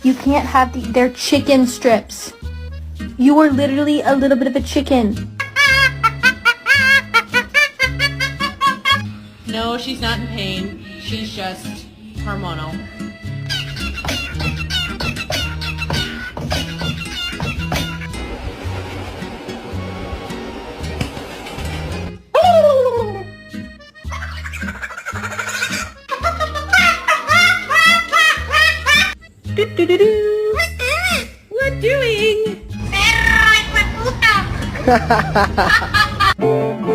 You can't have they're chicken strips. You are literally a little bit of a chicken. No, she's not in pain. She's just hormonal. What doing? Perro, hijo de puta.